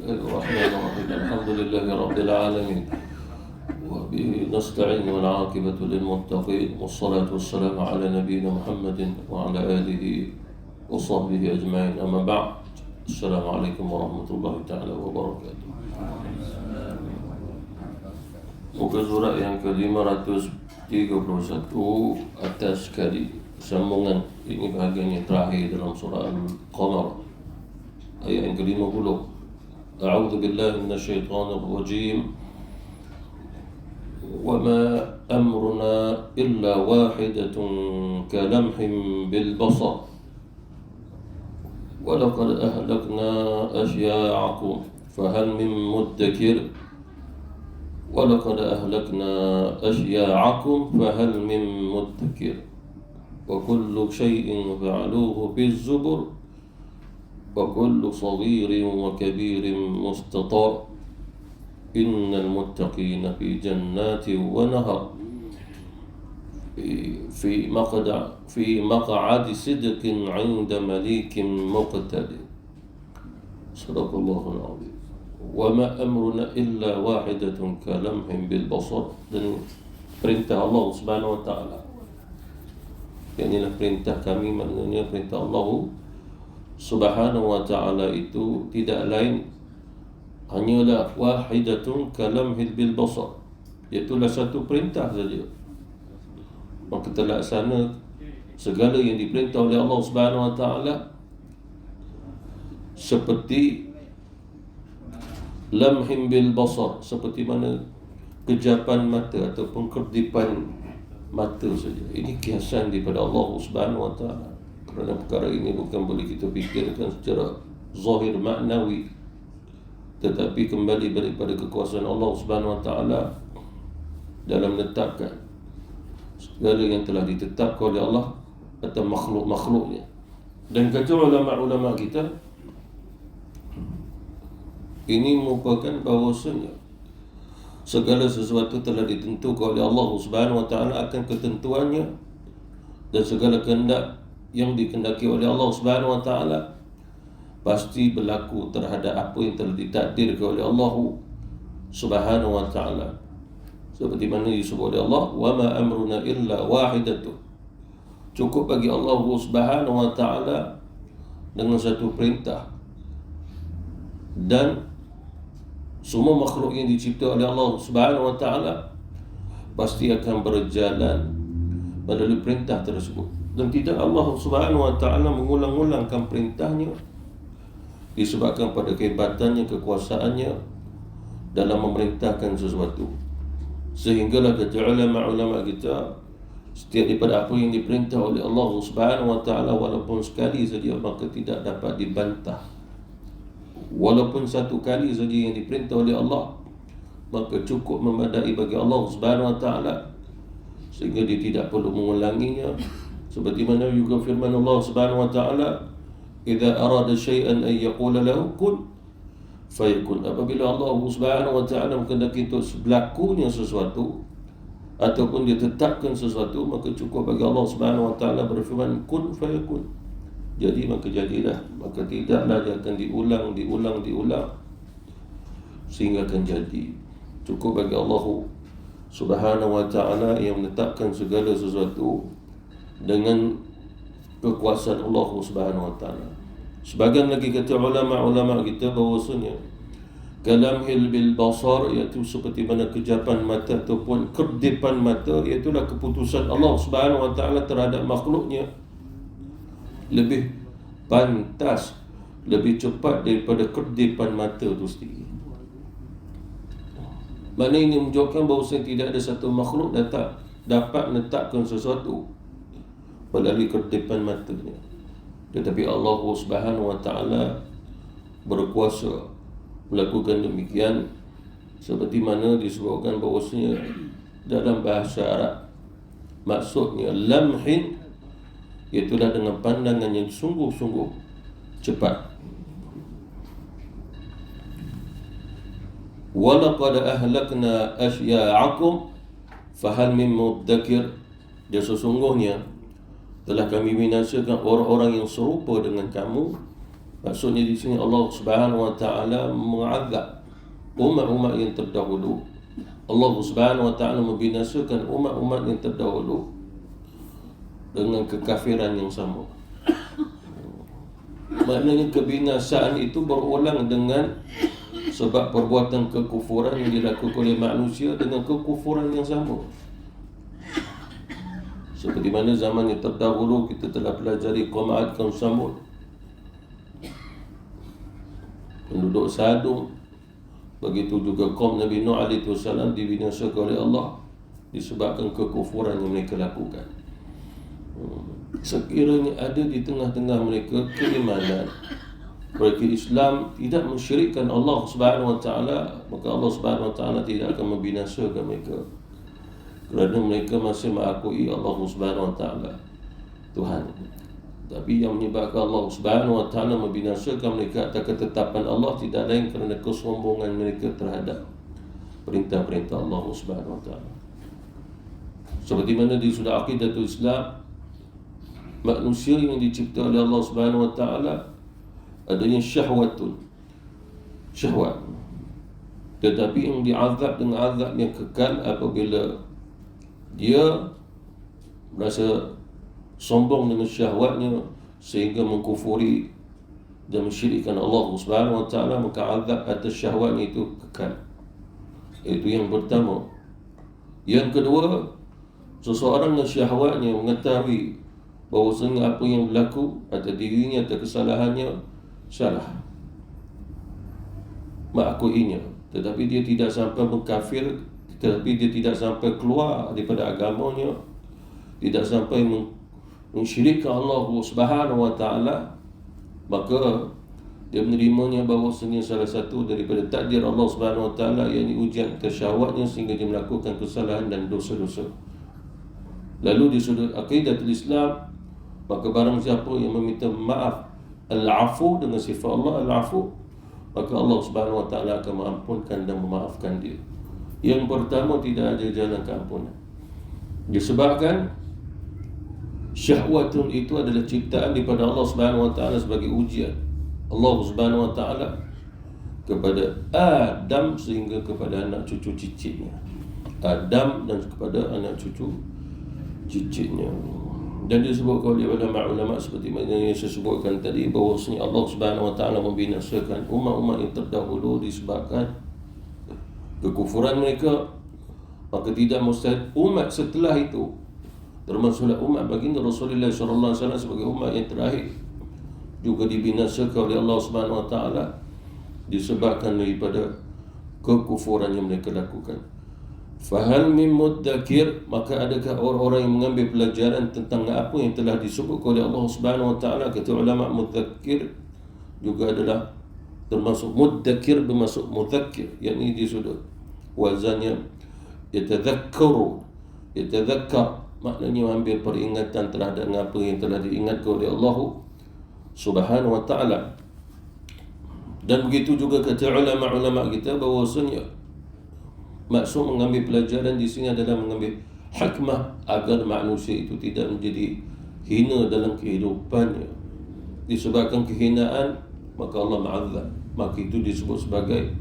الرحمن الرحيم الحمد لله رب العالمين وبه نستعين والعاقبة للمتقين والصلاة والسلام على نبينا محمد وعلى آله وصحبه أجمعين أما بعد السلام عليكم ورحمة الله تعالى وبركاته. Muka surat yang ke-531 atas kali sambungan ini bahagian yang terakhir dalam surah Al-Qamar ayat yang ke-50. A'udzu billahi minasyaitonir rajim. Wa ma amruna illa wahidatun kalamhin bil basar. Wa laqad ahlakna ashya'akum fahal min muddakir. ولقد أهلكنا أشياعكم فهل من مدكر وكل شيء فعلوه بالزبر وكل صغير وكبير مستطر إن المتقين في جنات ونهر في مقعد صدق عند مليك مقتدر صدق الله العظيم. وَمَا أَمْرُنَا إِلَّا وَاحِدَةٌ كَلَمْحٍ بِالْبَصَرِ. Dan perintah Allah Subhanahu wa ta'ala, inilah perintah kami, maknanya perintah Allah Subhanahu wa ta'ala itu tidak lain hanyalah wahidatun kalamhil bil basar, iaitulah satu perintah saja. Maka terlaksana segala yang diperintah oleh Allah Subhanahu wa ta'ala seperti lamhim bil basar, seperti mana kejapan mata ataupun kedipan mata saja. Ini kiasan daripada Allah Subhanahu wa ta'ala. Kerana perkara ini bukan boleh kita fikirkan secara zahir maknawi, tetapi kembali daripada kekuasaan Allah Subhanahu wa ta'ala dalam menetapkan segala yang telah ditetapkan oleh Allah atau makhluk-makhluknya. Dan kata ulama-ulama kita, ini merupakan bahawasanya segala sesuatu telah ditentukan oleh Allah Subhanahu wa ta'ala akan ketentuannya, dan segala kehendak yang dikehendaki oleh Allah Subhanahu wa ta'ala pasti berlaku terhadap apa yang telah ditakdirkan oleh Allah Subhanahu wa ta'ala. Seperti mana disebut oleh Allah, wa ma amruna illa wahidatun. Cukup bagi Allah Subhanahu wa ta'ala dengan satu perintah, dan semua makhluk yang dicipta oleh Allah Subhanahu wa ta'ala pasti akan berjalan melalui perintah tersebut. Dan tidak Allah Subhanahu wa ta'ala mengulang-ulangkan perintahnya disebabkan pada kehebatannya, kekuasaannya dalam memerintahkan sesuatu. Sehinggalah kata ulama-ulama kita, setiap daripada apa yang diperintah oleh Allah Subhanahu wa ta'ala walaupun sekali saja maka tidak dapat dibantah. Walaupun satu kali saja yang diperintah oleh Allah, maka cukup memadai bagi Allah Subhanahu wa ta'ala, sehingga dia tidak perlu mengulanginya. Seperti mana juga firman Allah Subhanahu wa ta'ala, idza arada syai'an an yaqula lahu kun fayakun. Apabila Allah Subhanahu wa ta'ala menghendaki untuk berlakunya sesuatu ataupun dia tetapkan sesuatu, maka cukup bagi Allah Subhanahu wa ta'ala berfirman kun fayakun, jadi maka jadilah. Maka tidaklah dia akan diulang sehingga akan jadi. Cukup bagi Allah Subhanahu wa ta'ala yang menetapkan segala sesuatu dengan kekuasaan Allah Subhanahu wa ta'ala. Sebagian lagi kata ulama-ulama kita bahawasanya kalamhil bil basar, iaitu seperti mana kejapan mata ataupun kedipan mata, iaitulah keputusan Allah Subhanahu wa ta'ala terhadap makhluknya lebih pantas, lebih cepat daripada kedipan mata itu sendiri. Mana ini menunjukkan bahawa tidak ada satu makhluk dapat menetapkan sesuatu melalui kedipan matanya, tetapi Allah Subhanahu wa ta'ala berkuasa melakukan demikian, seperti mana disebutkan bahawasanya dalam bahasa Arab, maksudnya lamhin, iaitulah dengan pandangan yang sungguh-sungguh cepat. وَلَقَدْ أَهْلَكْنَا أَشْيَاعَكُمْ فَهَلْ مِنْ مُدَّكِرٍ. Dia sesungguhnya telah kami binasakan orang-orang yang serupa dengan kamu, Maksudnya di sini Allah Subhanahu wa taala mengazab umat-umat yang terdahulu. Allah Subhanahu wa taala membinasakan umat-umat yang terdahulu dengan kekafiran yang sama. Maknanya kebinasaan itu berulang dengan sebab perbuatan kekufuran yang dilakukan oleh manusia dengan kekufuran yang sama. Seperti mana zaman yang terdahulu kita telah pelajari kaum Ad, kaum Samud, penduduk Sadum. Begitu juga kaum Nabi Nuh alaihi wasallam dibinasakan oleh Allah disebabkan kekufuran yang mereka lakukan. Sekiranya ada di tengah-tengah mereka keimanan, mereka Islam tidak mensyirikkan Allah Subhanahu wa taala, maka Allah Subhanahu wa taala tidak akan membinasakan mereka, kerana mereka masih mengakui Allah Subhanahu wa taala Tuhan. Tapi yang menyebabkan Allah Subhanahu wa taala membinasakan mereka atas ketetapan Allah tidak lain kerana kesombongan mereka terhadap perintah-perintah Allah Subhanahu wa taala. Seperti mana di surah Aqidatul Islam, manusia yang dicipta oleh Allah Subhanahu wa taala adanya syahwat, tetapi yang diazab dengan azab yang kekal apabila dia merasa sombong dengan syahwatnya sehingga mengkufuri dan mensyirikkan Allah Subhanahu wa taala, maka azab atas syahwatnya itu kekal. Itu yang pertama. Yang kedua, seseorang yang syahwatnya mengetahui bahawasanya apa yang berlaku atas dirinya, atas kesalahannya salah, mengakuinya, tetapi dia tidak sampai berkafir, tetapi dia tidak sampai keluar daripada agamanya, tidak sampai mensyirikkan Allah Subhanahu wa taala, maka dia menerimanya bahawasanya salah satu daripada takdir Allah Subhanahu wa taala, yakni ujian kesyahwatnya sehingga dia melakukan kesalahan dan dosa-dosa. Lalu di sudut aqidatul Islam, maka barang siapa yang meminta maaf, al-afu, dengan sifat Allah al-afu, maka Allah Subhanahu wa taala akan mengampunkan dan memaafkan dia. Yang pertama, tidak ada jalan keampunan, disebabkan syahwatun itu adalah ciptaan daripada Allah Subhanahu wa taala sebagai ujian Allah Subhanahu wa taala kepada Adam sehingga kepada anak cucu cicitnya. Adam dan kepada anak cucu cicitnya. Dan disebutkan oleh ulama-ulama seperti mana yang saya sebutkan tadi, bahawasanya Allah Subhanahu wa taala membinasakan umat-umat yang terdahulu disebabkan kekufuran mereka, maka tidak mustahil umat setelah itu, termasuklah umat baginda Rasulullah sallallahu alaihi wasallam sebagai umat yang terakhir, juga dibinasakan oleh Allah Subhanahu wa taala disebabkan daripada kekufuran yang mereka lakukan. Fahal min muddakir, maka adakah orang-orang yang mengambil pelajaran tentang apa yang telah disebut oleh Allah Subhanahu wa taala? Kata ulama, muddakir juga adalah termasuk muddakir bermaksud mudzakkir, yakni di sudut wazannya yatadhakkaru, yatadhakkar, maknanya mengambil peringatan terhadap apa yang telah diingatkan oleh Allah Subhanahu wa taala. Dan begitu juga kata ulama-ulama kita bahawasanya maksud mengambil pelajaran di sini adalah mengambil hikmah agar manusia itu tidak menjadi hina dalam kehidupannya. Disebabkan kehinaan, maka Allah ma'adzab, maka itu disebut sebagai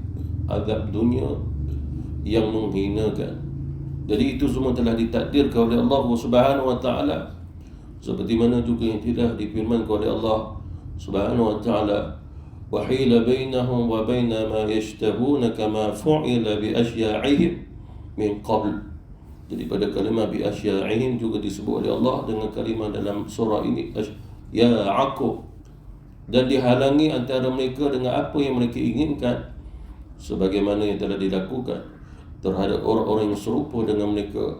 azab dunia yang menghinakan. Jadi itu semua telah ditakdirkan oleh Allah Subhanahu wa taala, seperti mana juga yang telah difirmankan oleh Allah Subhanahu wa taala, وحيل بينهم وبين ما يشتهون كما فعل بأشياعهم من قبل. Jadi pada kalimah bi'asyaihim juga disebut oleh Allah dengan kalimah dalam surah ini, ya Aqub, dan dihalangi antara mereka dengan apa yang mereka inginkan, sebagaimana yang telah dilakukan terhadap orang-orang yang serupa dengan mereka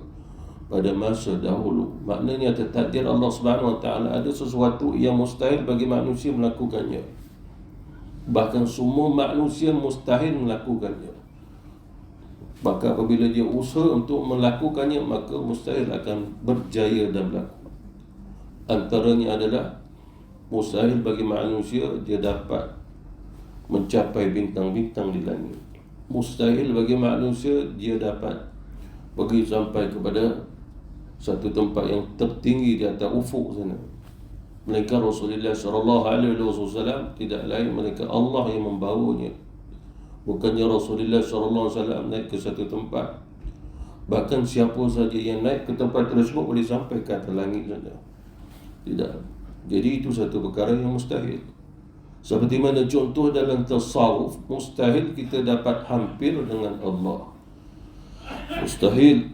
pada masa dahulu. Maknanya takdir Allah Subhanahu wa taala ada sesuatu yang mustahil bagi manusia melakukannya. Bahkan semua manusia mustahil melakukannya. Maka apabila dia usaha untuk melakukannya, maka mustahil akan berjaya dan berlaku. Antaranya adalah mustahil bagi manusia dia dapat mencapai bintang-bintang di langit. Mustahil bagi manusia dia dapat pergi sampai kepada satu tempat yang tertinggi di atas ufuk sana. melainkan Rasulullah sallallahu alaihi wasallam, tidak lain melainkan Allah yang membawanya. Bukannya Rasulullah sallallahu alaihi wasallam naik ke satu tempat. Bahkan siapa saja yang naik ke tempat tersebut boleh sampai ke atas langit saja. Tidak. Jadi itu satu perkara yang mustahil. Seperti mana contoh dalam tasawuf, mustahil kita dapat hampir dengan Allah. Mustahil.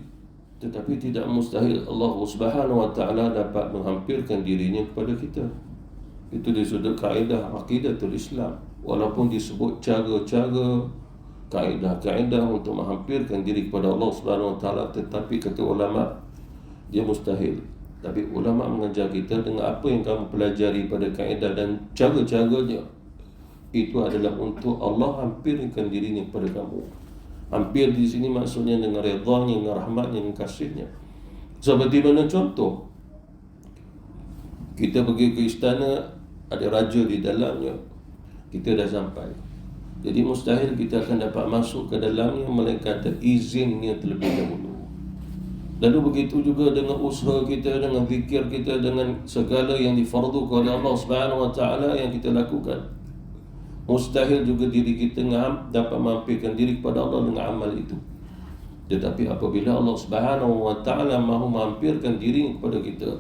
Tetapi tidak mustahil Allah Subhanahu wa taala dapat menghampirkan dirinya kepada kita. Itu di sudut kaedah aqidatul Islam. Walaupun disebut cara-cara, kaedah-kaedah untuk menghampirkan diri kepada Allah Subhanahu wa taala, tetapi kata ulama dia mustahil. Tapi ulama mengajar kita dengan apa yang kamu pelajari pada kaedah dan cara-caranya, itu adalah untuk Allah hampirkan dirinya kepada kamu. Hampir di sini maksudnya dengan redha-Nya, dengan rahmat-Nya, dengan kasih-Nya. Seperti mana contoh, kita pergi ke istana, ada raja di dalamnya, kita dah sampai. Jadi mustahil kita akan dapat masuk ke dalamnya melainkan ada izinnya terlebih dahulu. Lalu begitu juga dengan usaha kita, dengan zikir kita, dengan segala yang difardukan oleh Allah Subhanahu wa taala yang kita lakukan. Mustahil juga diri kita dapat mampirkan diri kepada Allah dengan amal itu. Tetapi apabila Allah Subhanahu wa taala mahu mampirkan diri kepada kita,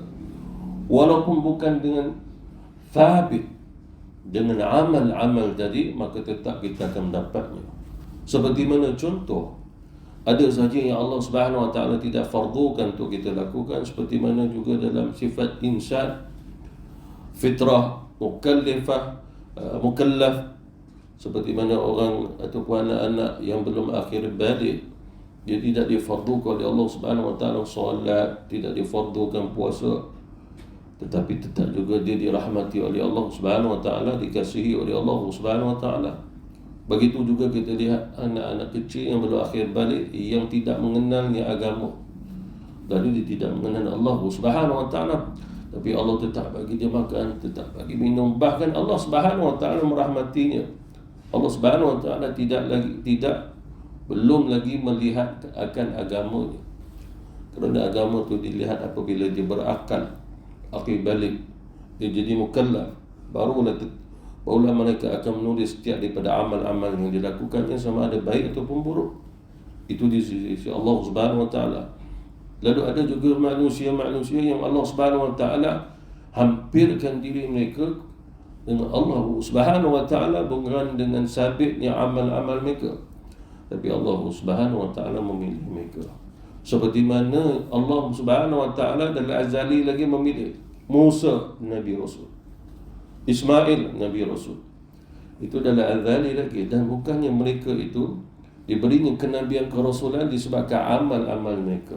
walaupun bukan dengan thabit, dengan amal-amal tadi, maka tetap kita akan mendapatnya. Seperti mana contoh, ada sahaja yang Allah Subhanahu wa taala tidak fardukan untuk kita lakukan, seperti mana juga dalam sifat insan, fitrah, mukallaf, seperti mana orang ataupun anak-anak yang belum akhir balik, dia tidak difardukan oleh Allah Subhanahu wa taala solat, tidak difardukan puasa, tetapi tetap juga dia dirahmati oleh Allah Subhanahu wa taala, dikasihi oleh Allah Subhanahu wa taala. Begitu juga kita lihat anak-anak kecil yang belum akhir balik, yang tidak mengenalnya agama, lalu dia tidak mengenal Allah Subhanahu wa taala, tapi Allah tetap bagi dia makan, tetap bagi minum, bahkan Allah Subhanahu wa taala merahmatinya. Allah Subhanahu wa taala belum lagi melihat akan agamanya. Kerana agama itu dilihat apabila dia berakal, akil balik, dia jadi mukallaf, barulah mereka akan menulis setiap daripada amal-amal yang dilakukannya, sama ada baik ataupun buruk. Itu di sisi Allah Subhanahu wa taala. Lalu ada juga manusia-manusia yang Allah Subhanahu wa taala hampirkan diri mereka dengan Allah Subhanahu wa taala bukan dengan sabitnya amal-amal mereka, tapi Allah Subhanahu wa taala memilih mereka. Seperti mana Allah Subhanahu wa taala dari azali lagi memilih Musa Nabi Rasul, Ismail Nabi Rasul. Itu dalam azali lagi, dan bukannya mereka itu diberinya kenabian kerasulan disebabkan amal-amal mereka.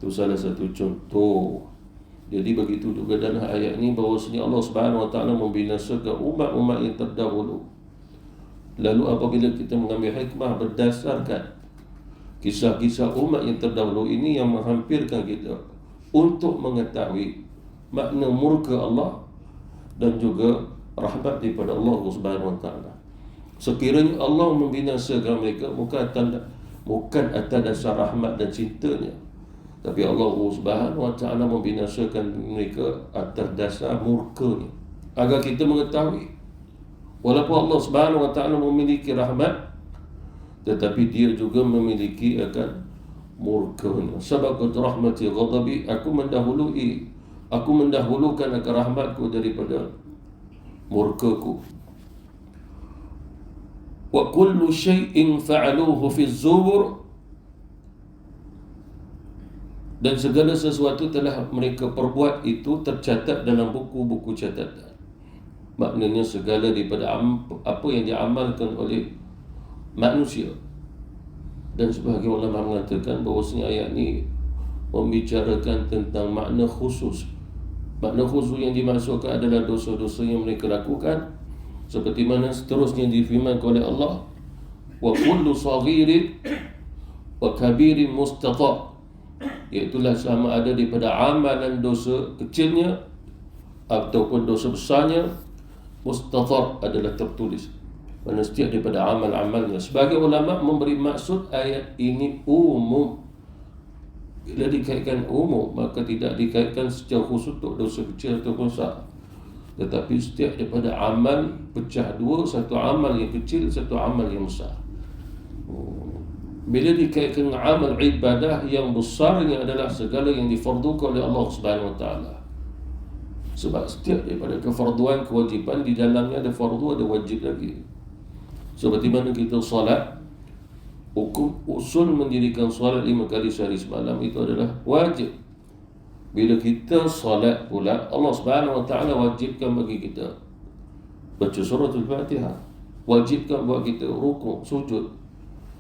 Itu salah satu contoh. Jadi begitu juga dalam ayat ini, bahawasanya Allah Subhanahu wa taala membinasakan umat-umat yang terdahulu. Lalu apabila kita mengambil hikmah berdasarkan kisah-kisah umat yang terdahulu ini, yang menghampirkan kita untuk mengetahui makna murka Allah dan juga rahmat daripada Allah Subhanahu wa taala. Sekiranya Allah membinasakan mereka bukan atas dasar rahmat dan cintanya, tapi Allah Subhanahu wa taala membinasakan mereka atas dasar murkanya, agar kita mengetahui walaupun Allah Subhanahu wa taala memiliki rahmat, tetapi dia juga memiliki akan murkanya. Sabaqat rahmati ghadabi, aku mendahulukan akan rahmatku daripada murkaku. Wa kullu syai'in fa'aluhu fi zubur, dan segala sesuatu telah mereka perbuat itu tercatat dalam buku-buku catatan. Maknanya segala daripada apa yang diamalkan oleh manusia. Dan sebahagian ulama mengatakan bahawasanya ayat ini membicarakan tentang makna khusus. Makna khusus yang dimasukkan adalah dosa-dosa yang mereka lakukan, seperti mana seterusnya difirmankan oleh Allah, wa kullu saghirin wa kabirin mustata', iaitulah sama ada daripada amalan dosa kecilnya ataupun dosa besarnya, mustatar adalah tertulis, mana setiap daripada amal-amalnya. Sebagai ulama memberi maksud ayat ini umum. Bila dikaitkan umum, maka tidak dikaitkan secara khusus untuk dosa kecil ataupun besar. Tetapi setiap daripada amal pecah dua, satu amal yang kecil, satu amal yang besar. Bila dikaitkan dengan amal ibadah yang besarnya adalah segala yang difardukan oleh Allah Subhanahu Wa Taala. Sebab setiap daripada kefarduan, kewajiban, di dalamnya ada fardu, ada wajib lagi. Seperti mana kita solat, hukum usul mendirikan solat 5 kali sehari semalam itu adalah wajib. Bila kita solat pula, Allah Subhanahu Wa Taala wajibkan bagi kita baca surah Al-Fatihah, wajibkan buat kita rukuk, sujud,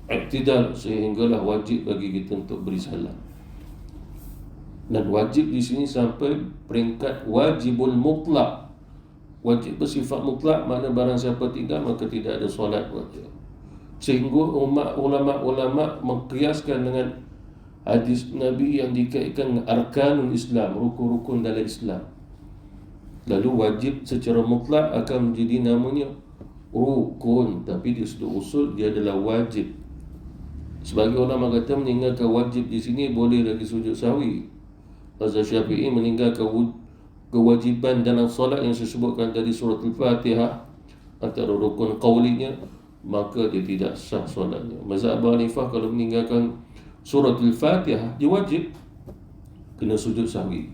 i'tidal, sehinggalah wajib bagi kita untuk beri salam. Dan wajib di sini sampai peringkat wajibul mutlak. Wajib bersifat mutlak, makna barang siapa tinggal maka tidak ada solat buat dia. Sehingga ulama-ulama mengkiaskan dengan hadis Nabi yang dikaitkan dengan arkanul Islam, rukun-rukun dalam Islam. Lalu wajib secara mutlak akan menjadi namanya rukun, tapi di sudut usul dia adalah wajib. Sebagai ulama kata meninggalkan wajib di sini boleh lagi sujud sahwi. Mazhab Syafi'i meninggalkan kewajiban dalam solat yang disebutkan dari surah Al-Fatihah antara rukun qaulinya, maka dia tidak sah solatnya. Mazhab Abu Hanifah kalau meninggalkan surah Al-Fatihah dia wajib kena sujud sahwi.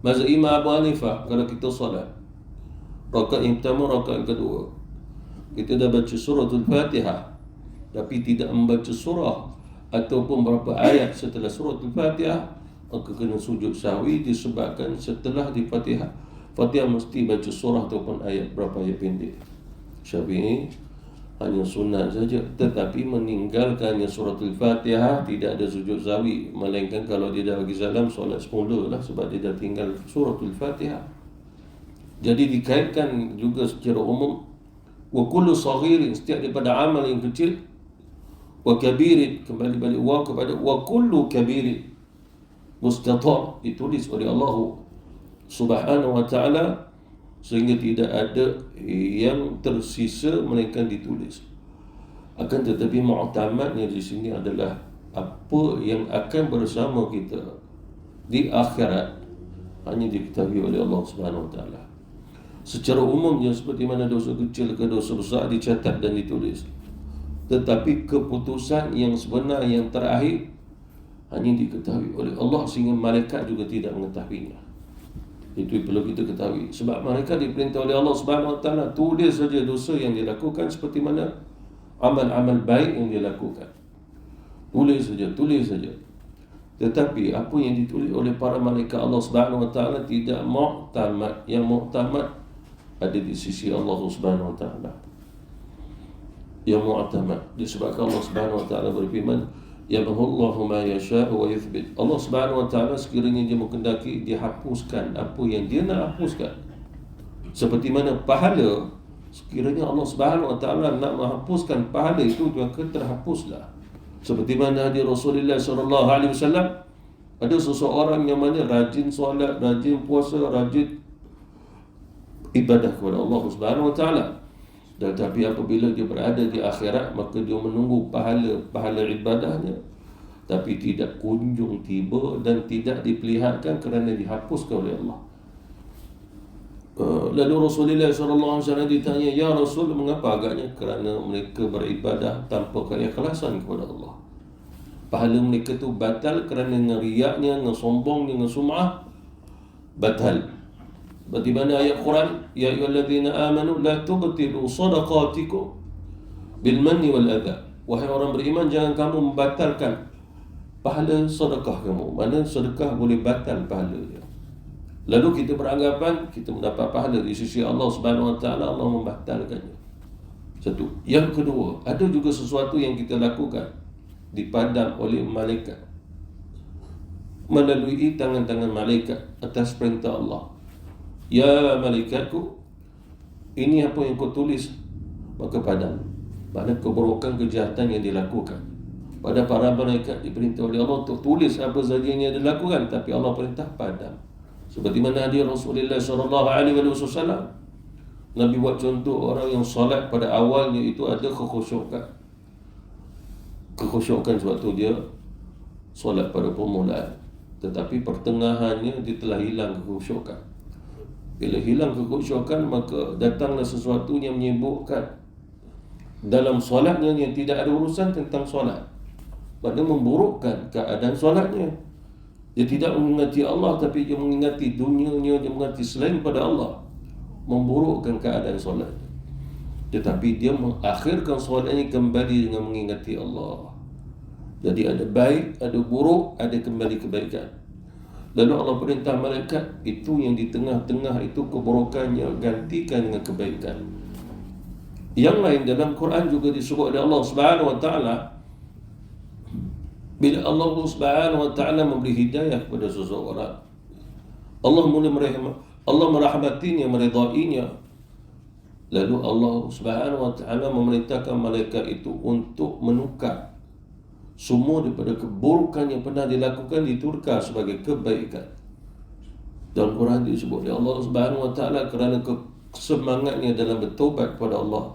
Mazhab Imam Abu Hanifah kalau kita solat rakaat yang pertama, rakaat yang kedua, kita dah baca surah Al-Fatihah tapi tidak membaca surah ataupun berapa ayat setelah surah Al-Fatihah, maka kena sujud sahwi disebabkan setelah di Fatihah mesti baca surah ataupun ayat, berapa ayat pendek. Syafi'i hanya sunat saja, tetapi meninggalkannya surah Al-Fatihah tidak ada sujud sahwi, melainkan kalau dia dah bagi salam solat semula lah, sebab dia dah tinggal surah Al-Fatihah. Jadi dikaitkan juga secara umum wa kullu saghirin, setiap daripada amal yang kecil, wa kabirin, kembali balik wa kepada wa kullu kabirin mustata', ditulis oleh Allah Subhanahu Wa Taala sehingga tidak ada yang tersisa melainkan ditulis. Akan tetapi mu'tamadnya di sini adalah apa yang akan bersama kita di akhirat hanya diketahui oleh Allah Subhanahu Wa Taala. Secara umumnya seperti mana dosa kecil ke dosa besar dicatat dan ditulis, tetapi keputusan yang sebenar yang terakhir hanya diketahui oleh Allah, sehingga malaikat juga tidak mengetahuinya. Itu perlu kita ketahui. Sebab malaikat diperintah oleh Allah Subhanahu Wa Taala tulis saja dosa yang dia lakukan, seperti mana amal-amal baik yang dia lakukan. Tulis saja. Tetapi apa yang ditulis oleh para malaikat Allah Subhanahu Wa Taala tidak mu'tamad. Yang mu'tamad ada di sisi Allah Subhanahu Wa Taala. Yang mu'tamad disebabkan Allah Subhanahu Wa Taala berfirman, yamhullahu ma yasha'u wa yuthbit. Allah Subhanahu Wa Taala sekiranya dia menghendaki, dia hapuskan apa yang dia nak hapuskan. Seperti mana pahala, sekiranya Allah Subhanahu Wa Taala nak menghapuskan pahala itu, maka terhapuslah. Seperti mana hadis Rasulullah sallallahu alaihi wasallam, ada seseorang yang mana rajin solat, rajin puasa, rajin ibadah kepada Allah Subhanahu Wa Taala, tetapi apabila dia berada di akhirat, maka dia menunggu pahala ibadahnya, tapi tidak kunjung tiba dan tidak diperlihatkan kerana dihapuskan oleh Allah. Lalu Rasulullah SAW ditanya, ya Rasul, mengapa agaknya? Kerana mereka beribadah tanpa keikhlasan kepada Allah. Pahala mereka tu batal kerana ngeriaknya, ngesombongnya, ngesum'ah, batal. Seperti mana ayat Quran, ya ayyuhalladzina amanu la tubtilu sadaqatikum bil manni wal adha. Wahai orang beriman, jangan kamu membatalkan pahala sedekah kamu. Mana sedekah boleh batal pahala dia. Lalu kita beranggapan kita mendapat pahala di sisi Allah Subhanahu Wa Taala, Allah membatalkannya. Satu. Yang kedua, ada juga sesuatu yang kita lakukan dipandang oleh malaikat melalui tangan-tangan malaikat atas perintah Allah. Ya malaikatku, ini apa yang kau tulis, maka padam. Mana keburukan, kejahatan yang dilakukan. Pada para malaikat diperintah oleh Allah untuk tulis apa sahaja yang dilakukan, tapi Allah perintah padam. Seperti mana hadis Rasulullah SAW, Nabi buat contoh orang yang solat pada awalnya itu ada kekhusyukan. Kekhusyukan sebab tu dia solat pada permulaan, tetapi pertengahannya dia telah hilang kekhusyukan. Bila hilang kekhusyukan, maka datanglah sesuatu yang menyibukkan dalam solatnya yang tidak ada urusan tentang solat, pada memburukkan keadaan solatnya. Dia tidak mengingati Allah, tapi dia mengingati dunianya, dia mengingati selain pada Allah, memburukkan keadaan solatnya. Tetapi dia mengakhirkan solatnya kembali dengan mengingati Allah. Jadi ada baik, ada buruk, ada kembali kebaikan. Lalu Allah perintah malaikat, itu yang di tengah-tengah itu keburukannya gantikan dengan kebaikan. Yang lain dalam Quran juga disebut oleh Allah Subhanahu wa taala, bila Allah Subhanahu wa taala memberi hidayah kepada seseorang, Allah merahmatinya, meridainya. Lalu Allah Subhanahu wa taala memerintahkan malaikat itu untuk menukar semua daripada keburukan yang pernah dilakukan, ditukar sebagai kebaikan. Dalam Quran disebut oleh Allah Subhanahu wa taala kerana semangatnya dalam bertobat kepada Allah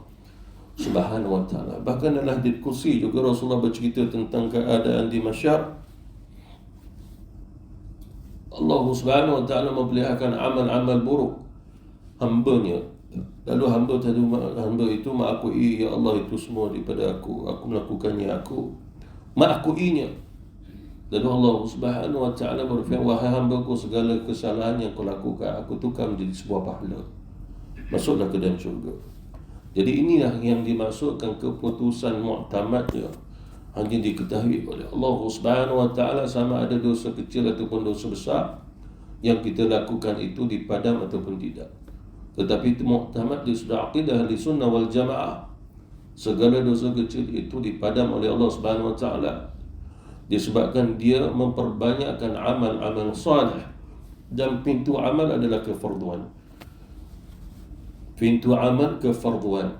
Subhanahu wa taala. Bahkan dalam hadis kursi juga Rasulullah bercerita tentang keadaan di mahsyar. Allah Subhanahu wa taala memperlihatkan amal-amal buruk hamba-Nya. Lalu hamba itu mengakui, ya Allah, itu semua daripada aku melakukannya, aku mengakuinya. Lalu Allah Subhanahu wa taala berfirman, wahai hamba-Ku, segala kesalahan yang kau lakukan aku tukar menjadi sebuah pahala, masuklah ke dalam syurga. Jadi inilah yang dimaksudkan keputusan muktamadnya hanya diketahui oleh Allah Subhanahu wa taala, sama ada dosa kecil ataupun dosa besar yang kita lakukan itu dipadam ataupun tidak. Tetapi itu muktamad di sudah akidah ahli sunnah wal jamaah, segala dosa kecil itu dipadam oleh Allah Subhanahu wa taala disebabkan dia memperbanyakkan amal-amal salih, dan pintu amal adalah kefarduan. Pintu amal kefarduan.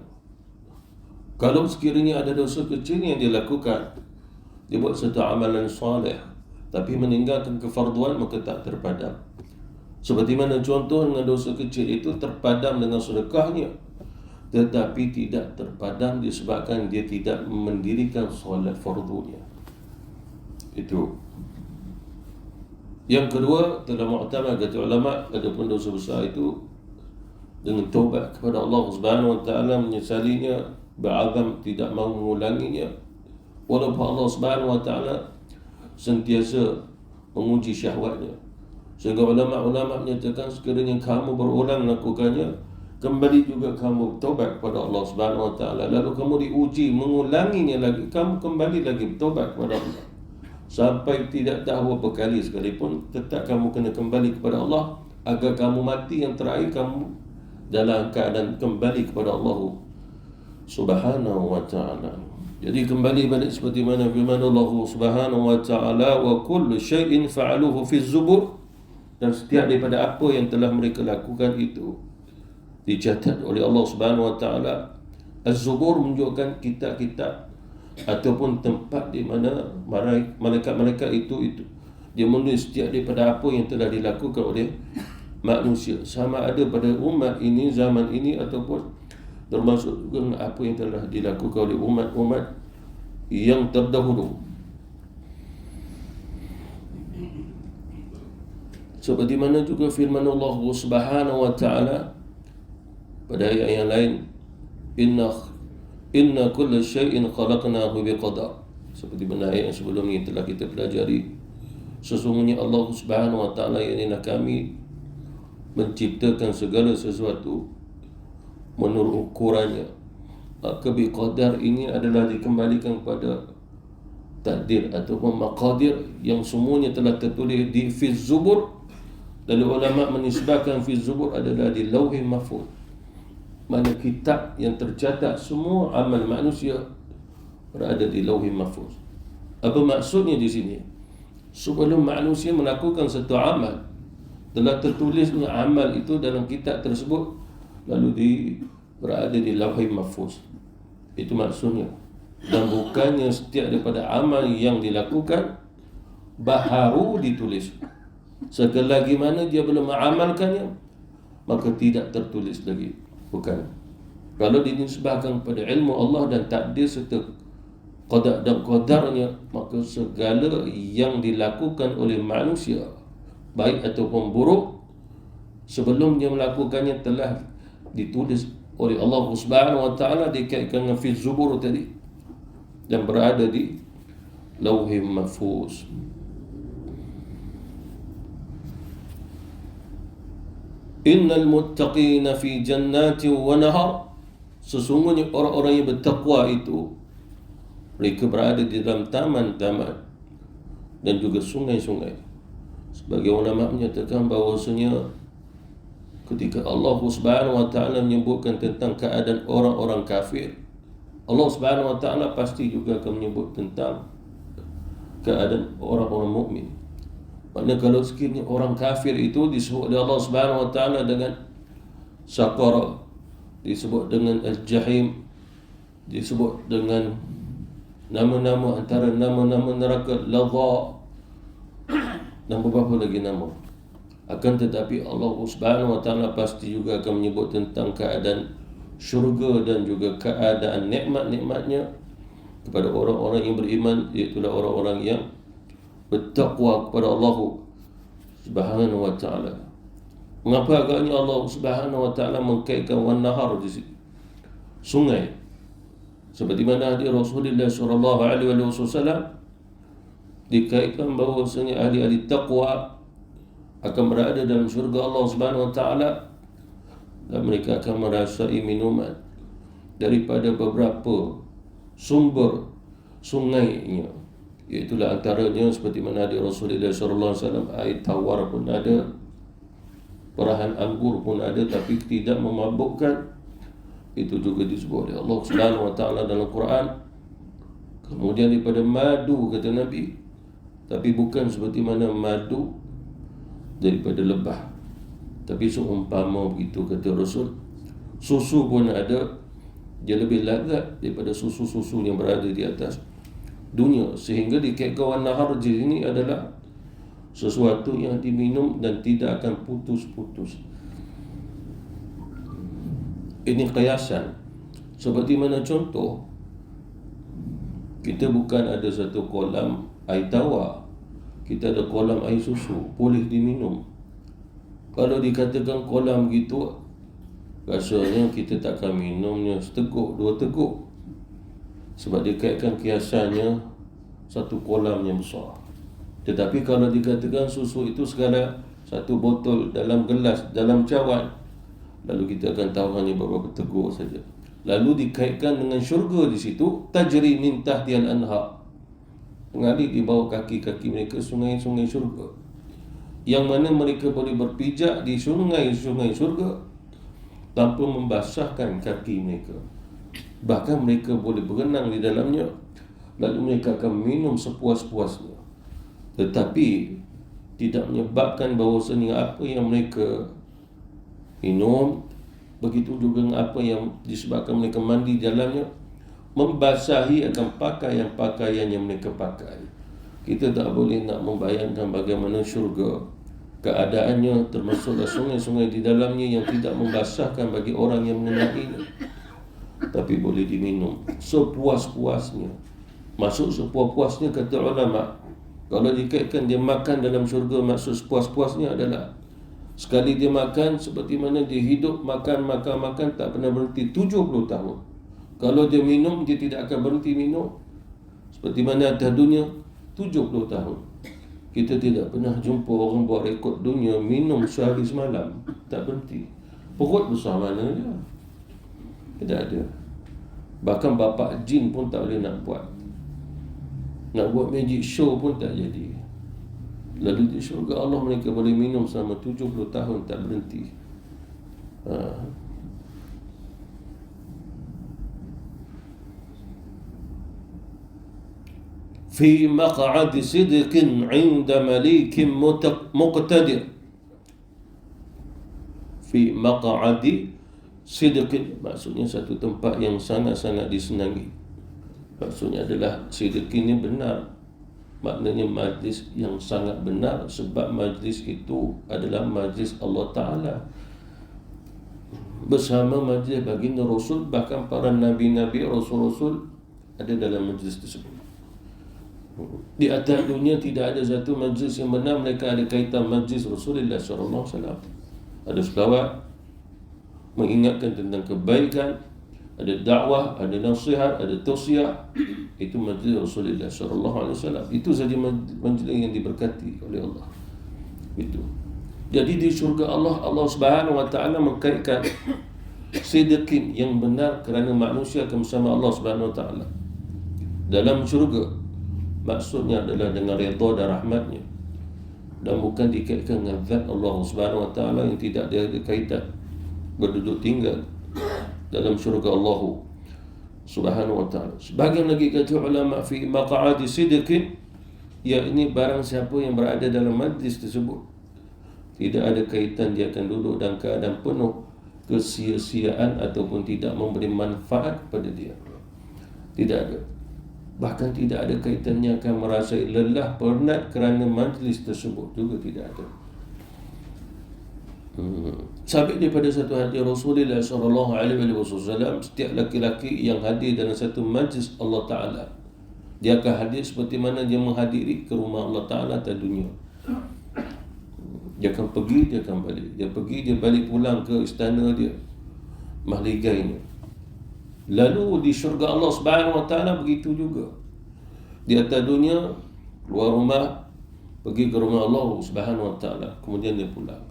Kalau sekiranya ada dosa kecil yang dilakukan, dia buat satu amalan salih tapi meninggalkan kefarduan, maka tak terpadam. Seperti mana contoh dengan dosa kecil itu terpadam dengan sedekahnya, tetapi tidak terpadam disebabkan dia tidak mendirikan solat fardunya. Itu. Yang kedua, telah muktamad kata ulama, adapun dosa besar itu dengan taubat kepada Allah Subhanahu wa taala, menyesalinya, berazam tidak mahu mengulanginya, walaupun Allah Subhanahu wa taala sentiasa menguji syahwatnya. Sehingga ulama-ulama menyatakan sekiranya kamu berulang melakukannya, kembali juga kamu bertaubat kepada Allah Subhanahu wa taala, lalu kamu diuji mengulanginya lagi, kamu kembali lagi bertaubat kepada Allah sampai tidak tahu berapa kali sekalipun, tetap kamu kena kembali kepada Allah agar kamu mati yang terakhir kamu dalam keadaan kembali kepada Allah Subhanahu wa taala. Jadi kembali balik seperti mana firman Allah Subhanahu wa taala, wa kullu syai'in fa'aluhu fi zubur, dan setiap daripada apa yang telah mereka lakukan itu dicatat oleh Allah Subhanahu wa taala. Az-zubur menunjukkan kitab-kitab ataupun tempat di mana malaikat-malaikat itu dia menulis setiap daripada apa yang telah dilakukan oleh manusia, sama ada pada umat ini, zaman ini, ataupun termasuk juga apa yang telah dilakukan oleh umat-umat yang terdahulu. Seperti mana juga firman Allah Subhanahu wa taala pada ayat yang lain, Inna kulla syai'in khalaqnahu biqadar. Seperti benda ayat yang sebelum ini telah kita pelajari, sesungguhnya Allah Subhanahu wa taala yang kami menciptakan segala sesuatu menurut ukurannya. Maka biqadar ini adalah dikembalikan kepada takdir ataupun maqadir yang semuanya telah tertulis di fi zubur. Lalu ulama menisbahkan fi zubur adalah di lauhil mahfuz, mana kitab yang tercatat semua amal manusia berada di lauhil mahfuz. Apa maksudnya di sini? Sebelum manusia melakukan satu amal, telah tertulisnya amal itu dalam kitab tersebut, lalu berada di lauhil mahfuz. Itu maksudnya. Dan bukannya setiap daripada amal yang dilakukan baharu ditulis. Sekali lagi mana dia belum mengamalkannya, maka tidak tertulis lagi. Bukan. Kalau dinisbahkan kepada ilmu Allah dan takdir serta qada dan qadarnya, maka segala yang dilakukan oleh manusia baik ataupun buruk sebelum dia melakukannya telah ditulis oleh Allah Subhanahu wa taala, dikaitkan dengan fi Zubur tadi dan berada di Lauhil Mahfuz. Innal muttaqina fi jannatin wa nahar, sesungguhnya orang-orang yang bertakwa itu mereka berada di dalam taman-taman dan juga sungai-sungai. Sebagai ulama menyatakan bahawasanya ketika Allah Subhanahu wa taala menyebutkan tentang keadaan orang-orang kafir, Allah Subhanahu wa taala pasti juga akan menyebut tentang keadaan orang-orang mukmin. Maknanya kalau sekiranya orang kafir itu disebut oleh Allah Subhanahu wa taala dengan Saqara, disebut dengan Al-Jahim, disebut dengan nama-nama antara nama-nama neraka Ladha dan beberapa lagi nama. Akan tetapi Allah Subhanahu wa taala pasti juga akan menyebut tentang keadaan syurga dan juga keadaan nikmat-nikmatnya kepada orang-orang yang beriman, iaitu orang-orang yang bertakwa kepada Allah Subhanahu wa taala. Mengapa agaknya Allah Subhanahu wa taala mengkaitkan wan nahar di sini? Sungai. Seperti mana hadis Rasulullah sallallahu alaihi wasallam dikaitkan bahawasanya ahli-ahli taqwa akan berada dalam syurga Allah Subhanahu wa taala dan mereka akan merasai minuman daripada beberapa sumber sungainya. Itulah antaranya seperti mana hadis Rasulullah sallallahu alaihi wasallam, air tawar pun ada, perahan anggur pun ada, tapi tidak memabukkan. Itu juga disebut oleh Allah Subhanahu wa taala dalam Quran. Kemudian daripada madu, kata Nabi, tapi bukan seperti mana madu daripada lebah, tapi seumpama begitu, kata Rasul. Susu pun ada, dia lebih lazat daripada susu-susu yang berada di atas dunia, sehingga dikaitkan nahar di sini adalah sesuatu yang diminum dan tidak akan putus-putus. Ini kiasan. Seperti mana contoh, kita bukan ada satu kolam air tawar, kita ada kolam air susu, boleh diminum. Kalau dikatakan kolam gitu, rasanya kita takkan minumnya seteguk, dua teguk, sebab dikaitkan kiasannya satu kolam yang besar. Tetapi kalau dikatakan susu itu segala satu botol dalam gelas, dalam cawan, lalu kita akan tahu hanya beberapa teguk saja. Lalu dikaitkan dengan syurga di situ, tajri min tahtihal anhar, mengalir di bawah kaki-kaki mereka sungai-sungai syurga, yang mana mereka boleh berpijak di sungai-sungai syurga tanpa membasahkan kaki mereka. Bahkan mereka boleh berenang di dalamnya, lalu mereka akan minum sepuas-puasnya. Tetapi tidak menyebabkan bahawasanya apa yang mereka minum, begitu juga dengan apa yang disebabkan mereka mandi di dalamnya, membasahi akan pakaian-pakaian yang mereka pakai. Kita tak boleh nak membayangkan bagaimana syurga keadaannya, termasuklah sungai-sungai di dalamnya yang tidak membasahkan bagi orang yang mengenainya, tapi boleh diminum sepuas-puasnya. Maksud sepuas-puasnya, kata ulama, kalau dikaitkan dia makan dalam syurga, maksud sepuas-puasnya adalah sekali dia makan, seperti mana dia hidup makan tak pernah berhenti 70 tahun. Kalau dia minum, dia tidak akan berhenti minum, seperti mana atas dunia 70 tahun. Kita tidak pernah jumpa orang buat rekod dunia minum sehari semalam tak berhenti. Perut besar mana dia? Tidak ada. Bahkan bapa jin pun tak boleh nak buat. Nak buat magic show pun tak jadi. Lalu di syurga Allah mereka boleh minum selama 70 tahun tak berhenti. Fi maq'ad sidqin 'inda malikin muqtadir. Fi maq'ad sidqin, maksudnya satu tempat yang sangat-sangat disenangi. Maksudnya adalah sidqin ini benar, maknanya majlis yang sangat benar, sebab majlis itu adalah majlis Allah Ta'ala bersama majlis baginda Rasul. Bahkan para Nabi-Nabi, Rasul-Rasul ada dalam majlis tersebut. Di atas dunia tidak ada satu majlis yang benar, mereka ada kaitan majlis Rasulullah SAW. ada selawat, mengingatkan tentang kebaikan, ada dakwah, ada nasihat, ada tausiah. Itu majlis Rasulullah SAW. Itu saja majlis yang diberkati oleh Allah. Itu. Jadi di syurga Allah, Allah Subhanahu Wa Taala mengkaitkan sidqin yang benar kerana manusia akan bersama Allah Subhanahu Wa Taala dalam syurga. Maksudnya adalah dengan redha dan rahmatnya, dan bukan dikaitkan dengan zat Allah Subhanahu Wa Taala yang tidak ada kaitan berduduk tinggal dalam syurga Allah Subhanahu Wa Taala. Sebagian lagi kata ulama fi maq'adi sidqin, yakni barang siapa yang berada dalam majlis tersebut tidak ada kaitan dia akan duduk dalam keadaan penuh kesia-siaan ataupun tidak memberi manfaat kepada dia. Tidak ada. Bahkan tidak ada kaitannya akan merasa lelah, penat kerana majlis tersebut juga tidak ada. Sabit daripada satu hadis Rasulullah SAW, setiap laki-laki yang hadir dalam satu majlis Allah Ta'ala, dia akan hadir seperti mana dia menghadiri ke rumah Allah Ta'ala atas dunia. Dia akan pergi, dia akan balik. Dia pergi, dia balik pulang ke istana dia, mahligainya. Lalu di syurga Allah Subhanahu Wa Taala begitu juga. Di atas dunia, keluar rumah, pergi ke rumah Allah Subhanahu Wa Taala, kemudian dia pulang.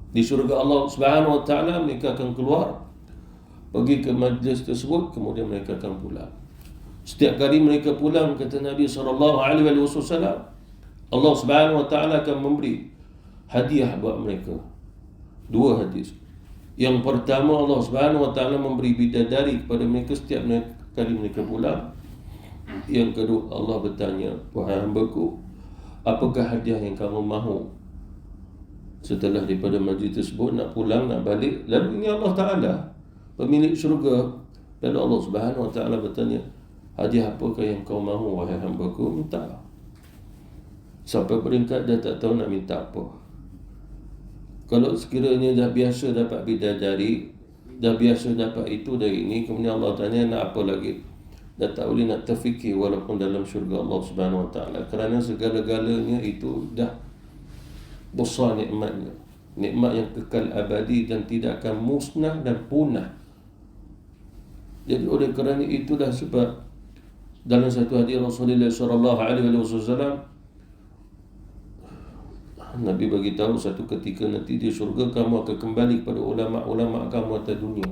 Di syurga Allah Subhanahu Wa Taala mereka akan keluar, pergi ke majlis tersebut, kemudian mereka akan pulang. Setiap kali mereka pulang, kata Nabi SAW, Allah Subhanahu Wa Taala akan memberi hadiah buat mereka. Dua hadis. Yang pertama, Allah Subhanahu Wa Taala memberi bidadari kepada mereka setiap kali mereka pulang. Yang kedua, Allah bertanya, wahai hamba-Ku, apakah hadiah yang kamu mahu setelah daripada majlis tersebut, nak pulang, nak balik? Lalu ini Allah Ta'ala, pemilik syurga. Lalu Allah Subhanahu Wa Taala bertanya, hadiah apakah yang kau mahu, wahai hamba-Ku? Minta. Sampai peringkat dah tak tahu nak minta apa. Kalau sekiranya dah biasa dapat bidadari, dah biasa dapat itu dari ini, kemudian Allah tanya nak apa lagi? Dah tak boleh nak terfikir walaupun dalam syurga Allah Subhanahu Wa Taala, kerana segala-galanya itu dah besar nikmatnya, nikmat yang kekal abadi dan tidak akan musnah dan punah. Jadi oleh kerana itu dah sebab dalam satu hadis Rasulullah SAW, Nabi bagi tahu satu ketika nanti di syurga kamu akan kembali kepada ulama-ulama kamu atas dunia.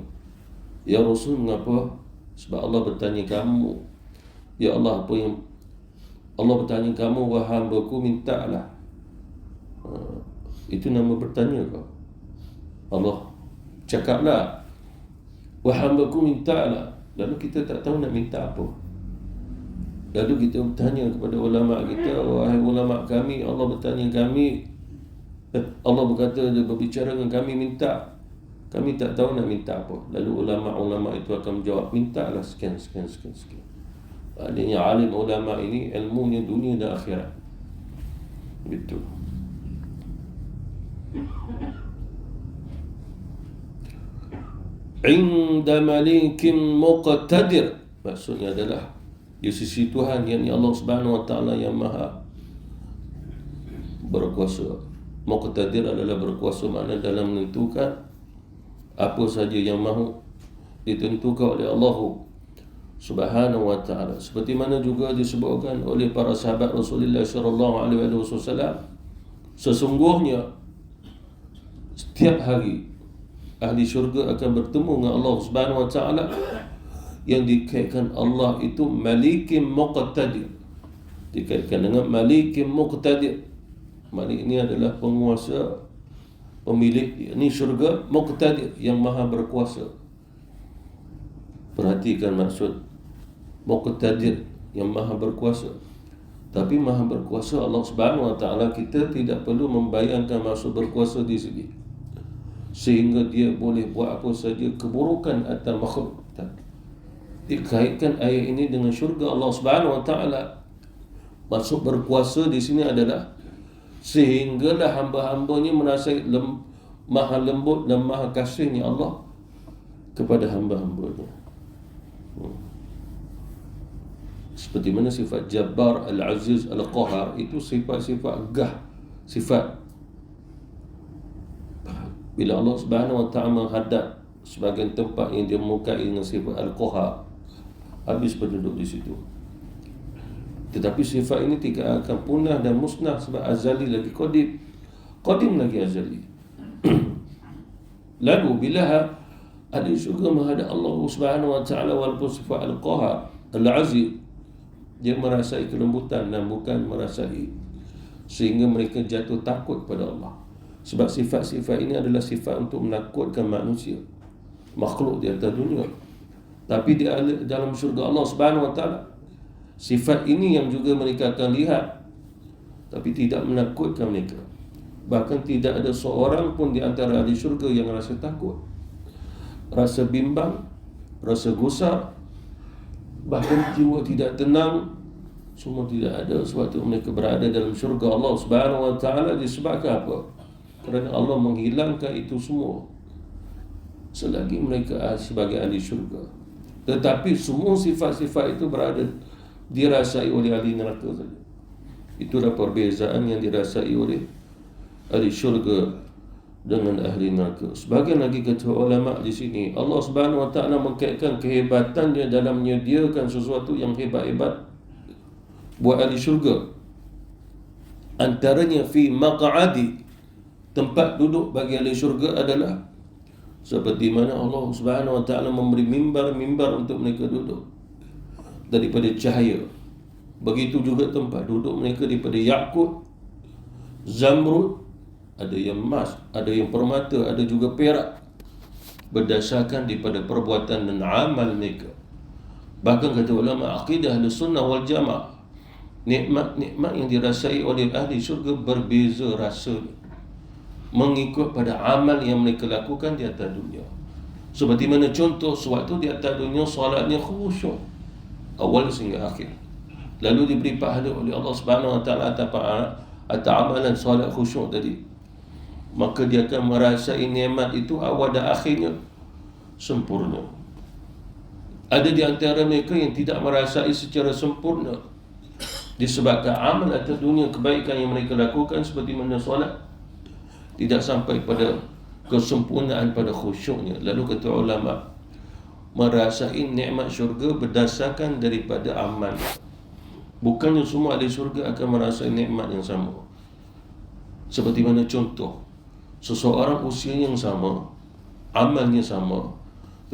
Ya Rasul, mengapa? Sebab Allah bertanya kamu, ya Allah, apa yang Allah bertanya kamu, wahai hamba-Ku, mintalah. Itu nama bertanya kau. Allah cakaplah, wahai hamba-Ku, mintalah. Lalu kita tak tahu nak minta apa. Lalu kita bertanya kepada ulama kita, wahai ulama kami, Allah bertanya kami, Allah berkata, dia berbicara dengan kami, minta. Kami tak tahu nak minta apa. Lalu ulama-ulama itu akan menjawab, mintalah sekian. Adanya alim ulama ini ilmunya dunia dan akhirat. Gitu. Inda malikin muqtadir, maksudnya adalah di sisi Tuhan, yakni Allah Subhanahu Wa Taala yang maha berkuasa. Muqtadir adalah berkuasa, makna dalam menentukan apa saja yang mahu ditentukan oleh Allah Subhanahu Wa Taala. Seperti mana juga disebutkan oleh para sahabat Rasulullah SAW, sesungguhnya setiap hari ahli syurga akan bertemu dengan Allah Subhanahu Wa Taala, yang dikaitkan Allah itu Malikim Muqtadir, dikaitkan dengan Malikim Muqtadir. Malik ini adalah penguasa, pemilik, ini syurga, Muqtadir, yang maha berkuasa. Perhatikan maksud Muqtadir, yang maha berkuasa. Tapi maha berkuasa Allah Subhanahu Wa Taala, kita tidak perlu membayangkan maksud berkuasa di sini sehingga dia boleh buat apa saja keburukan atas makhluk. Dikaitkan ayat ini dengan syurga Allah Subhanahu Wa Taala. Maksud berkuasa di sini adalah sehinggalah hamba-hambanya merasa maha lembut dan maha kasihnya Allah kepada hamba-hambanya. Seperti mana sifat Jabbar, Al-Aziz, Al-Qahar, itu sifat-sifat gah, sifat Bila Allah Subhanahu Wa Ta'ala menghadap sebagian tempat yang dia memukai dengan sifat Al-Qahar, habis penduduk di situ. Tetapi sifat ini tidak akan punah dan musnah sebab azali lagi qadim lagi azali. Lalu bila ahli syurga menghadap Allah Subhanahu Wa Ta'ala walaupun sifat Al-Qahar, Al-Aziz, dia merasai kelembutan dan bukan merasai sehingga mereka jatuh takut kepada Allah. Sebab sifat-sifat ini adalah sifat untuk menakutkan manusia, makhluk di atas dunia. Tapi di dalam syurga Allah Subhanahu Wa Ta'ala, sifat ini yang juga mereka akan lihat, tapi tidak menakutkan mereka. Bahkan tidak ada seorang pun di antara ahli syurga yang rasa takut, rasa bimbang, rasa gusar, bahkan jiwa tidak tenang. Semua tidak ada. Sebab itu mereka berada dalam syurga Allah Subhanahu Wa Ta'ala disebabkan apa? Kerana Allah menghilangkan itu semua selagi mereka sebagai ahli syurga. Tetapi semua sifat-sifat itu berada dirasai oleh ahli neraka saja. Itulah perbezaan yang dirasai oleh ahli syurga dengan ahli neraka. Sebagian lagi kata ulama di sini, Allah Subhanahu Wa Ta'ala mengkaitkan kehebatannya dalam menyediakan sesuatu yang hebat-hebat buat ahli syurga. Antaranya fi maq'adi, tempat duduk bagi ahli syurga adalah seperti mana Allah Subhanahu Wa Ta'ala memberi mimbar untuk mereka duduk daripada cahaya. Begitu juga tempat duduk mereka daripada yakut, zamrud, ada yang emas, ada yang permata, ada juga perak, berdasarkan daripada perbuatan dan amal mereka. Bahkan kata ulama akidah Ahlussunnah wal Jamaah, nikmat-nikmat yang dirasai oleh ahli syurga berbeza rasanya mengikut pada amal yang mereka lakukan di atas dunia. Seperti mana contoh, sewaktu di atas dunia solatnya khusyuk awal sehingga akhir, lalu diberi pahala oleh Allah Subhanahu Wa Ta'ala atas amalan solat khusyuk tadi, maka dia akan merasai nikmat itu awal dan akhirnya sempurna. Ada di antara mereka yang tidak merasai secara sempurna disebabkan amal atas dunia, kebaikan yang mereka lakukan seperti mana solat tidak sampai pada kesempurnaan pada khusyuknya. Lalu kata ulama, merasai nikmat syurga berdasarkan daripada amal. Bukannya semua ahli syurga akan merasai nikmat yang sama. Seperti mana contoh, seseorang usia yang sama, amalnya sama,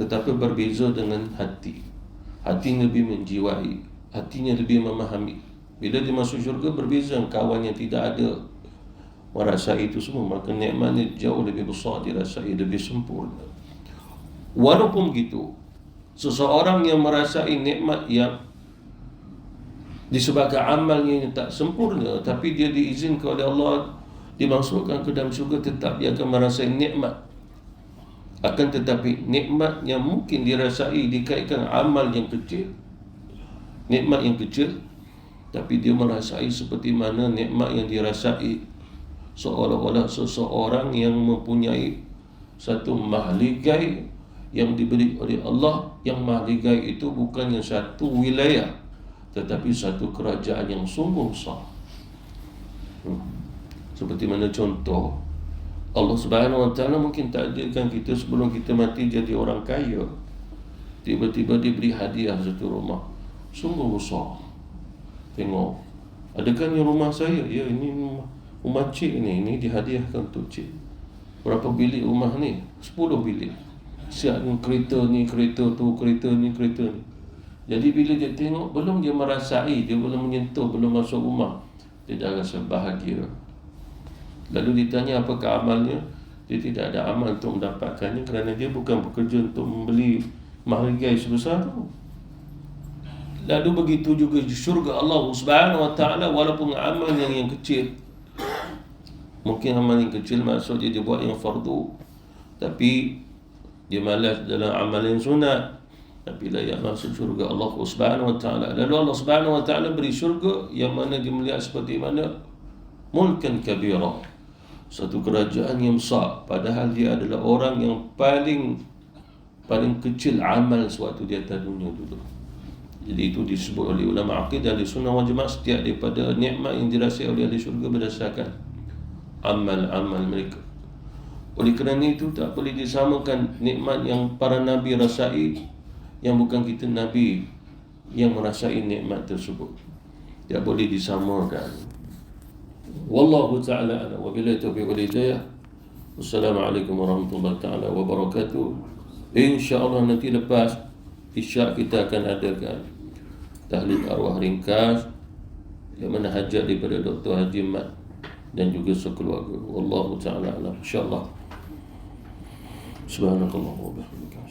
tetapi berbeza dengan hati. Hatinya lebih menjiwai, hatinya lebih memahami. Bila dia masuk syurga berbeza, kawan yang tidak ada merasai itu semua, maka nikmatnya jauh lebih besar, dirasai lebih sempurna. Walaupun begitu, seseorang yang merasai nikmat yang disebabkan amalnya yang tak sempurna, tapi dia diizinkan oleh Allah dimasukkan ke dalam syurga, tetap dia akan merasai nikmat. Akan tetapi nikmat yang mungkin dirasai dikaitkan amal yang kecil, nikmat yang kecil, tapi dia merasai seperti mana nikmat yang dirasai seolah-olah seseorang yang mempunyai satu mahligai yang diberi oleh Allah. Yang mahligai itu bukannya satu wilayah, tetapi satu kerajaan yang sungguh besar. Seperti mana contoh, Allah Subhanahu Wa Ta'ala mungkin takdirkan kita sebelum kita mati jadi orang kaya, tiba-tiba diberi hadiah satu rumah sungguh besar. Tengok, adakah ni rumah saya? Ya, ini rumah cik ini dihadiahkan untuk cik. Berapa bilik rumah ni? 10 bilik. Siap ni kereta ni, kereta tu, kereta ni, kereta ni. Jadi bila dia tengok, belum dia merasai, dia belum menyentuh, belum masuk rumah, dia dah rasa bahagia. Lalu ditanya apakah amalnya? Dia tidak ada amal untuk mendapatkannya, kerana dia bukan bekerja untuk membeli mahligai sebesar tu. Lalu begitu juga di syurga Allah Subhanahu Wa Ta'ala, walaupun amal yang kecil, mungkin amal yang kecil maksud dia buat yang fardu, tapi dia malas dalam amal yang sunat, tapi layak masuk syurga Allah Subhanahu Wa Ta'ala. Lalu Allah Subhanahu Wa Ta'ala beri syurga yang mana dia melihat seperti mana mulkan kabira, satu kerajaan yang besar, padahal dia adalah orang yang paling kecil amal sewaktu di atas dunia dulu. Jadi itu disebut oleh ulama akidah Ahlussunnah wal Jamaah, setiap daripada nikmat yang dirasai oleh ahli syurga berdasarkan amal-amal mereka. Oleh kerana itu tak boleh disamakan nikmat yang para Nabi rasai yang bukan kita Nabi yang merasai nikmat tersebut. Tak boleh disamakan. Wallahu ta'ala a'lam. Wabillahi taufiq wal hidayah. Wassalamualaikum warahmatullahi ta'ala wabarakatuh. InsyaAllah nanti lepas Isyak kita akan adakan tahlil arwah ringkas yang mana hajat daripada Dr. Haji Mat dan juga sekeluarga. Wallahu ta'ala a'lam. InsyaAllah. Subhanakallah wa bihamdika.